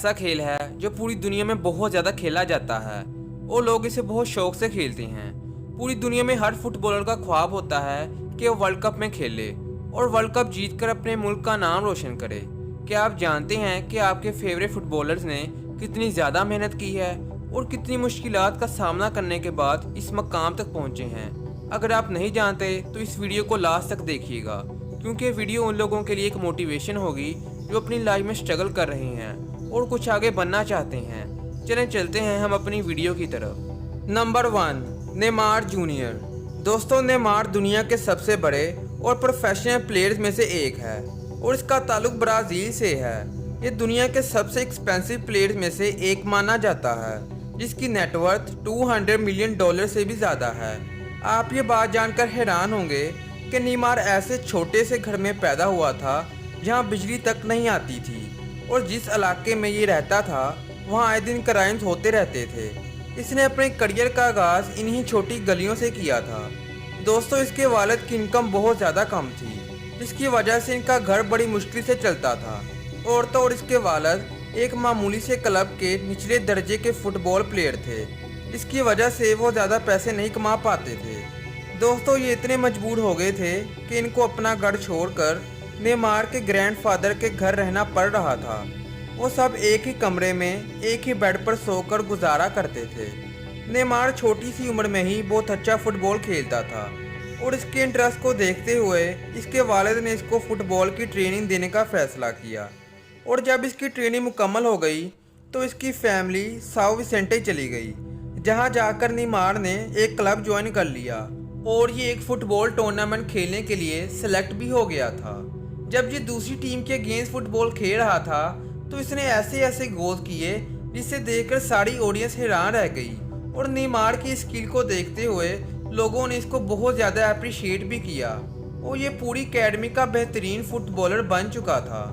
ऐसा खेल है जो पूरी दुनिया में बहुत ज़्यादा खेला जाता है और लोग इसे बहुत शौक से खेलते हैं। पूरी दुनिया में हर फुटबॉलर का ख्वाब होता है कि वो वर्ल्ड कप में खेले और वर्ल्ड कप जीतकर अपने मुल्क का नाम रोशन करे। क्या आप जानते हैं कि आपके फेवरेट फुटबॉलर्स ने कितनी ज़्यादा मेहनत की है और कितनी मुश्किलात का सामना करने के बाद इस मकाम तक पहुँचे हैं? अगर आप नहीं जानते तो इस वीडियो को लास्ट तक देखिएगा, क्योंकि वीडियो उन लोगों के लिए एक मोटिवेशन होगी जो अपनी लाइफ में स्ट्रगल कर रहे हैं और कुछ आगे बनना चाहते हैं। चलें चलते हैं हम अपनी वीडियो की तरफ। Number 1, Neymar junior. दोस्तों, नेमार दुनिया के सबसे बड़े और प्रोफेशनल प्लेयर्स में से एक है और इसका ताल्लुक ब्राज़ील से है। ये दुनिया के सबसे एक्सपेंसिव प्लेयर्स में से एक माना जाता है, जिसकी नेटवर्थ $200 मिलियन से भी ज़्यादा है। आप ये बात जानकर हैरान होंगे कि नेमार ऐसे छोटे से घर में पैदा हुआ था जहां बिजली तक नहीं आती थी और जिस इलाके में ये रहता था वहां आए दिन क्राइम्स होते रहते थे। इसने अपने करियर का आगाज़ इन्हीं छोटी गलियों से किया था। दोस्तों, इसके वालिद की इनकम बहुत ज़्यादा कम थी, जिसकी वजह से इनका घर बड़ी मुश्किल से चलता था। और इसके वालिद एक मामूली से क्लब के निचले दर्जे के फुटबॉल प्लेयर थे, जिसकी वजह से वो ज़्यादा पैसे नहीं कमा पाते थे। दोस्तों, ये इतने मजबूर हो गए थे कि इनको अपना घर छोड़कर नेमार के ग्रैंडफादर के घर रहना पड़ रहा था। वो सब एक ही कमरे में एक ही बेड पर सोकर गुजारा करते थे। नेमार छोटी सी उम्र में ही बहुत अच्छा फुटबॉल खेलता था और इसके इंटरेस्ट को देखते हुए इसके वालिद ने इसको फुटबॉल की ट्रेनिंग देने का फैसला किया। और जब इसकी ट्रेनिंग मुकम्मल हो गई तो इसकी फैमिली साओ विसेंटे चली गई, जहाँ जाकर नेमार ने एक क्लब ज्वाइन कर लिया और ये एक फुटबॉल टूर्नामेंट खेलने के लिए सेलेक्ट भी हो गया था। जब ये दूसरी टीम के अगेंस्ट फुटबॉल खेल रहा था तो इसने ऐसे ऐसे गोल किए जिसे देखकर सारी ऑडियंस हैरान रह गई और नेमार की स्किल को देखते हुए लोगों ने इसको बहुत ज़्यादा अप्रिशिएट भी किया और ये पूरी अकेडमी का बेहतरीन फुटबॉलर बन चुका था।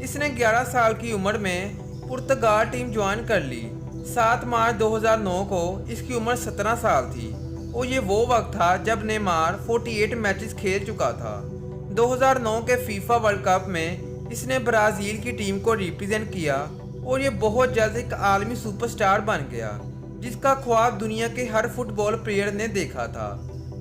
इसने 11 साल की उम्र में पुर्तगाल टीम ज्वाइन कर ली। 7 मार्च 2009 को इसकी उम्र 17 साल थी और ये वो वक्त था जब नेमार 48 मैचेस खेल चुका था। 2009 के फीफा वर्ल्ड कप में इसने ब्राज़ील की टीम को रिप्रेजेंट किया और ये बहुत जल्द एक आलमी सुपरस्टार बन गया, जिसका ख्वाब दुनिया के हर फुटबॉल प्लेयर ने देखा था।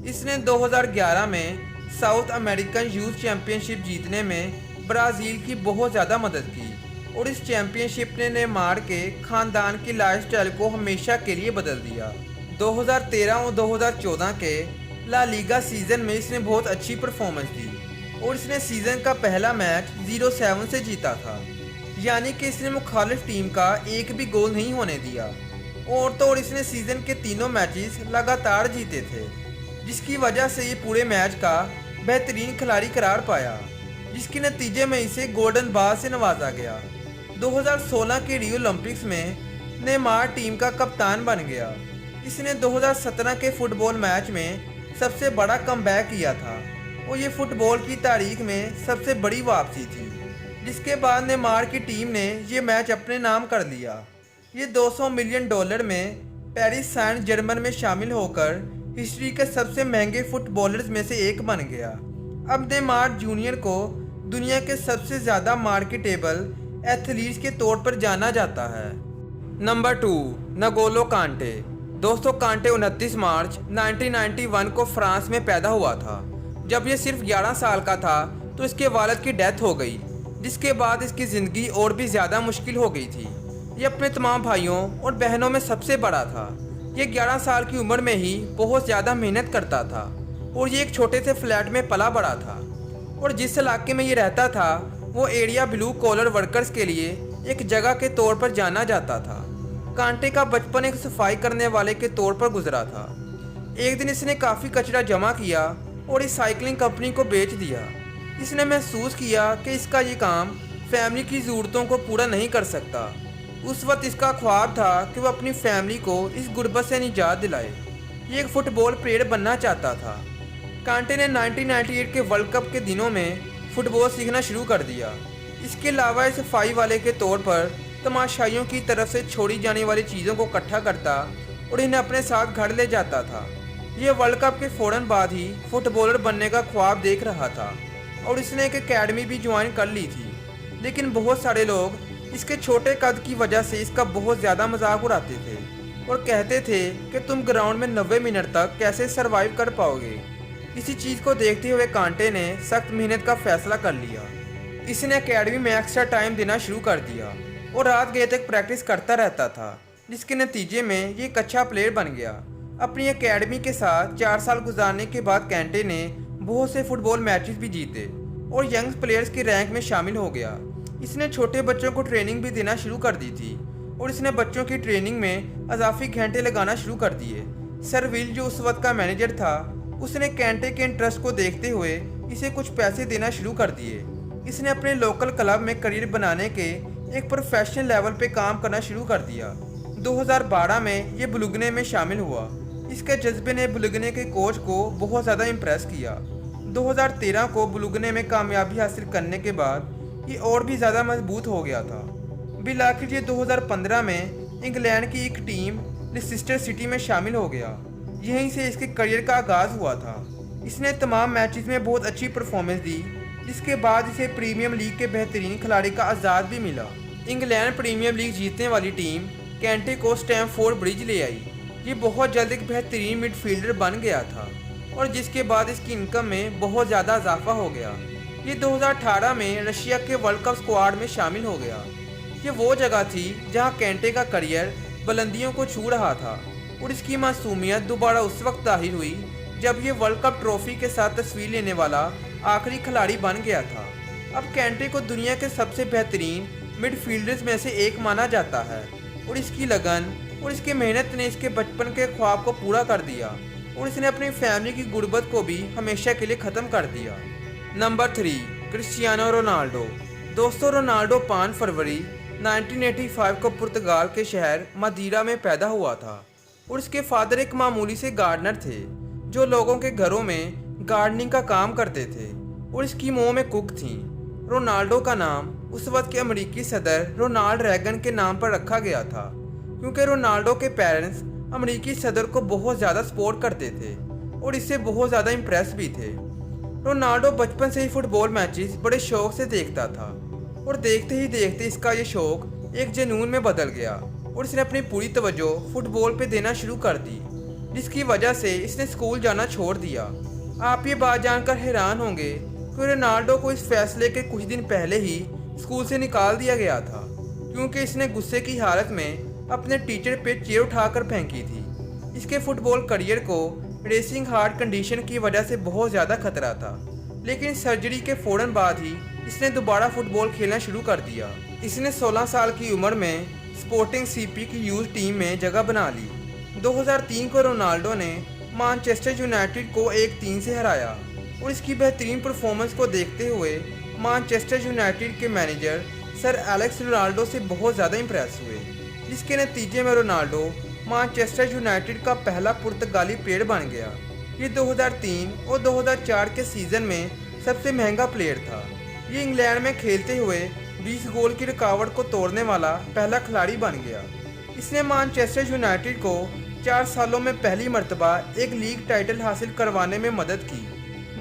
इसने 2011 में साउथ अमेरिकन यूथ चैंपियनशिप जीतने में ब्राज़ील की बहुत ज़्यादा मदद की और इस चैंपियनशिप ने नेमार के ख़ानदान की लाइफस्टाइल को हमेशा के लिए बदल दिया। 2013 और 2014 के ला लीगा सीज़न में इसने बहुत अच्छी परफॉर्मेंस दी और इसने सीज़न का पहला मैच 0-7 से जीता था, यानी कि इसने मुखालिफ टीम का एक भी गोल नहीं होने दिया। और इसने सीज़न के तीनों मैचेस लगातार जीते थे, जिसकी वजह से ये पूरे मैच का बेहतरीन खिलाड़ी करार पाया, जिसके नतीजे में इसे गोल्डन बॉल से नवाजा गया। 2016 के रियो ओलंपिक्स में नेमार टीम का कप्तान बन गया। इसने 2017 के फुटबॉल मैच में सबसे बड़ा कमबैक किया था और ये फुटबॉल की तारीख में सबसे बड़ी वापसी थी, जिसके बाद नेमार की टीम ने ये मैच अपने नाम कर लिया। ये $200 मिलियन में पेरिस सेंट जर्मन में शामिल होकर हिस्ट्री के सबसे महंगे फुटबॉलर्स में से एक बन गया। अब नेमार जूनियर को दुनिया के सबसे ज़्यादा मार्केटेबल एथलीट्स के तौर पर जाना जाता है। नंबर 2, नगोलो कांटे। दोस्तों, कांटे 29 मार्च 1991 को फ्रांस में पैदा हुआ था। जब ये सिर्फ 11 साल का था तो इसके वालिद की डेथ हो गई, जिसके बाद इसकी ज़िंदगी और भी ज़्यादा मुश्किल हो गई थी। ये अपने तमाम भाइयों और बहनों में सबसे बड़ा था। ये 11 साल की उम्र में ही बहुत ज़्यादा मेहनत करता था और ये एक छोटे से फ्लैट में पला बड़ा था और जिस इलाके में ये रहता था वो एरिया ब्लू कॉलर वर्कर्स के लिए एक जगह के तौर पर जाना जाता था। कांटे का बचपन एक सफाई करने वाले के तौर पर गुजरा था। एक दिन इसने काफ़ी कचरा जमा किया और इस साइकिलिंग कंपनी को बेच दिया। इसने महसूस किया कि इसका ये काम फैमिली की ज़रूरतों को पूरा नहीं कर सकता। उस वक्त इसका ख्वाब था कि वो अपनी फैमिली को इस गुर्बत से निजात दिलाए। ये एक फुटबॉल प्लेयर बनना चाहता था। कांटे ने 1998 के वर्ल्ड कप के दिनों में फ़ुटबॉल सीखना शुरू कर दिया। इसके अलावा ये सफाई वाले के तौर पर तमाशाइयों की तरफ से छोड़ी जाने वाली चीज़ों को इकट्ठा करता और इन्हें अपने साथ घर ले जाता था। ये वर्ल्ड कप के फ़ौरन बाद ही फुटबॉलर बनने का ख्वाब देख रहा था और इसने एक एकेडमी भी ज्वाइन कर ली थी, लेकिन बहुत सारे लोग اس کے چھوٹے قد کی وجہ سے اس کا بہت زیادہ مذاق اڑاتے تھے اور کہتے تھے کہ تم گراؤنڈ میں 90 منٹ تک کیسے سروائیو کر پاؤ گے۔ اسی چیز کو دیکھتے ہوئے کانٹے نے سخت محنت کا فیصلہ کر لیا۔ اس نے اکیڈمی میں ایکسٹرا ٹائم دینا شروع کر دیا اور رات گئے تک پریکٹس کرتا رہتا تھا، جس کے نتیجے میں یہ ایک اچھا پلیئر بن گیا۔ اپنی اکیڈمی کے ساتھ 4 سال گزارنے کے بعد کینٹے نے بہت سے فٹ بال میچز بھی جیتے اور ینگ پلیئرز کی رینک میں شامل ہو گیا۔ اس نے چھوٹے بچوں کو ٹریننگ بھی دینا شروع کر دی تھی اور اس نے بچوں کی ٹریننگ میں اضافی گھنٹے لگانا شروع کر دیے۔ سر ویل جو اس وقت کا مینیجر تھا، اس نے کینٹے کے انٹرسٹ کو دیکھتے ہوئے اسے کچھ پیسے دینا شروع کر دیے۔ اس نے اپنے لوکل کلب میں کریئر بنانے کے ایک پروفیشنل لیول پہ کام کرنا شروع کر دیا۔ 2012 میں یہ بلوگنے میں شامل ہوا۔ اس کے جذبے نے بلوگنے کے کوچ کو بہت زیادہ امپریس کیا۔ 2013 کو بلوگنے میں کامیابی حاصل کرنے کے بعد یہ اور بھی زیادہ مضبوط ہو گیا تھا۔ بالآخر یہ 2015 میں انگلینڈ کی ایک ٹیم لیسسٹر سٹی میں شامل ہو گیا۔ یہیں سے اس کے کریئر کا آغاز ہوا تھا۔ اس نے تمام میچز میں بہت اچھی پرفارمنس دی، جس کے بعد اسے پریمیم لیگ کے بہترین کھلاڑی کا اعزاز بھی ملا۔ انگلینڈ پریمیم لیگ جیتنے والی ٹیم کینٹے کو اسٹیمفورڈ برج لے آئی۔ یہ بہت جلد ایک بہترین مڈ فیلڈر بن گیا تھا اور جس کے بعد اس کی انکم میں بہت زیادہ اضافہ ہو گیا۔ یہ 2018 میں رشیا کے ورلڈ کپ اسکواڈ میں شامل ہو گیا۔ یہ وہ جگہ تھی جہاں کینٹے کا کریئر بلندیوں کو چھو رہا تھا اور اس کی معصومیت دوبارہ اس وقت ظاہر ہوئی جب یہ ورلڈ کپ ٹرافی کے ساتھ تصویر لینے والا آخری کھلاڑی بن گیا تھا۔ اب کینٹے کو دنیا کے سب سے بہترین مڈ فیلڈرز میں سے ایک مانا جاتا ہے اور اس کی لگن اور اس کی محنت نے اس کے بچپن کے خواب کو پورا کر دیا اور اس نے اپنی فیملی کی غربت کو بھی ہمیشہ کے لیے ختم کر دیا۔ Number 3، Cristiano Ronaldo. دوستو، رونالڈو 5 فروری 1985 کو پرتگال کے شہر مادیرا میں پیدا ہوا تھا اور اس کے فادر ایک معمولی سے گارڈنر تھے جو لوگوں کے گھروں میں گارڈننگ کا کام کرتے تھے اور اس کی ماں میں کک تھیں۔ رونالڈو کا نام اس وقت کے امریکی صدر رونالڈ ریگن کے نام پر رکھا گیا تھا کیونکہ رونالڈو کے پیرنٹس امریکی صدر کو بہت زیادہ سپورٹ کرتے تھے اور اس سے بہت زیادہ امپریس بھی تھے۔ رونالڈو بچپن سے ہی فٹ بال میچز بڑے شوق سے دیکھتا تھا اور دیکھتے ہی دیکھتے اس کا یہ شوق ایک جنون میں بدل گیا اور اس نے اپنی پوری توجہ فٹ بال پہ دینا شروع کر دی، جس کی وجہ سے اس نے اسکول جانا چھوڑ دیا۔ آپ یہ بات جان کر حیران ہوں گے کہ رونالڈو کو اس فیصلے کے کچھ دن پہلے ہی اسکول سے نکال دیا گیا تھا کیونکہ اس نے غصے کی حالت میں اپنے ٹیچر پہ چیئر اٹھا کر پھینکی تھی۔ اس کے فٹ بال کریئر کو ریسنگ ہارٹ کنڈیشن کی وجہ سے بہت زیادہ خطرہ تھا، لیکن سرجری کے فوراً بعد ہی اس نے دوبارہ فٹ بال کھیلنا شروع کر دیا۔ اس نے 16 سال کی عمر میں اسپورٹنگ سی پی کی یوتھ ٹیم میں جگہ بنا لی۔ 2003 کو رونالڈو نے مانچسٹر یونائٹڈ کو 1-3 سے ہرایا اور اس کی بہترین پرفارمنس کو دیکھتے ہوئے مانچسٹر یونائٹڈ کے مینیجر سر ایلیکس رونالڈو سے بہت زیادہ امپریس ہوئے، جس کے نتیجے میں رونالڈو مانچسٹر یونائٹڈ کا پہلا پرتگالی پلیئر بن گیا۔ یہ 2003 اور 2004 کے سیزن میں سب سے مہنگا پلیئر تھا۔ یہ انگلینڈ میں کھیلتے ہوئے 20 گول کی ریکارڈ کو توڑنے والا پہلا کھلاڑی بن گیا۔ اس نے مانچسٹر یونائٹڈ کو 4 سالوں میں پہلی مرتبہ ایک لیگ ٹائٹل حاصل کروانے میں مدد کی۔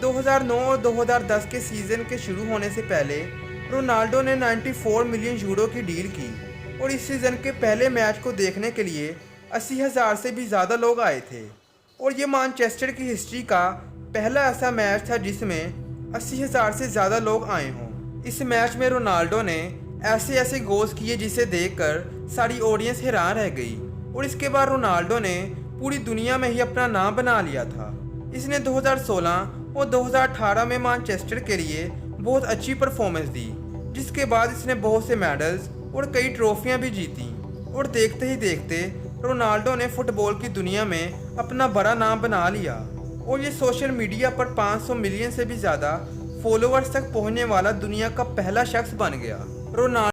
2009 اور 2010 کے سیزن کے شروع ہونے سے پہلے رونالڈو نے 94 ملین یورو کی ڈیل کی اور اس سیزن کے پہلے میچ کو دیکھنے کے لیے 80,000 سے بھی زیادہ لوگ آئے تھے اور یہ مانچسٹر کی ہسٹری کا پہلا ایسا میچ تھا جس میں 80,000 سے زیادہ لوگ آئے ہوں۔ اس میچ میں رونالڈو نے ایسے گولز کیے جسے دیکھ کر ساری آڈینس حیران رہ گئی اور اس کے بعد رونالڈو نے پوری دنیا میں ہی اپنا نام بنا لیا تھا۔ اس نے 2016 اور 2018 میں مانچسٹر کے لیے بہت اچھی پرفارمنس دی، جس کے بعد اس نے بہت سے میڈلز اور کئی ٹرافیاں بھی جیتیں اور دیکھتے ہی دیکھتے رونالڈو نے فٹ بال کی دنیا میں اپنا بڑا نام بنا لیا اور یہ سوشل میڈیا پر 500 ملین سے بھی زیادہ فالوورز تک پہنچنے والا دنیا کا پہلا شخص بن گیا۔ رونالڈو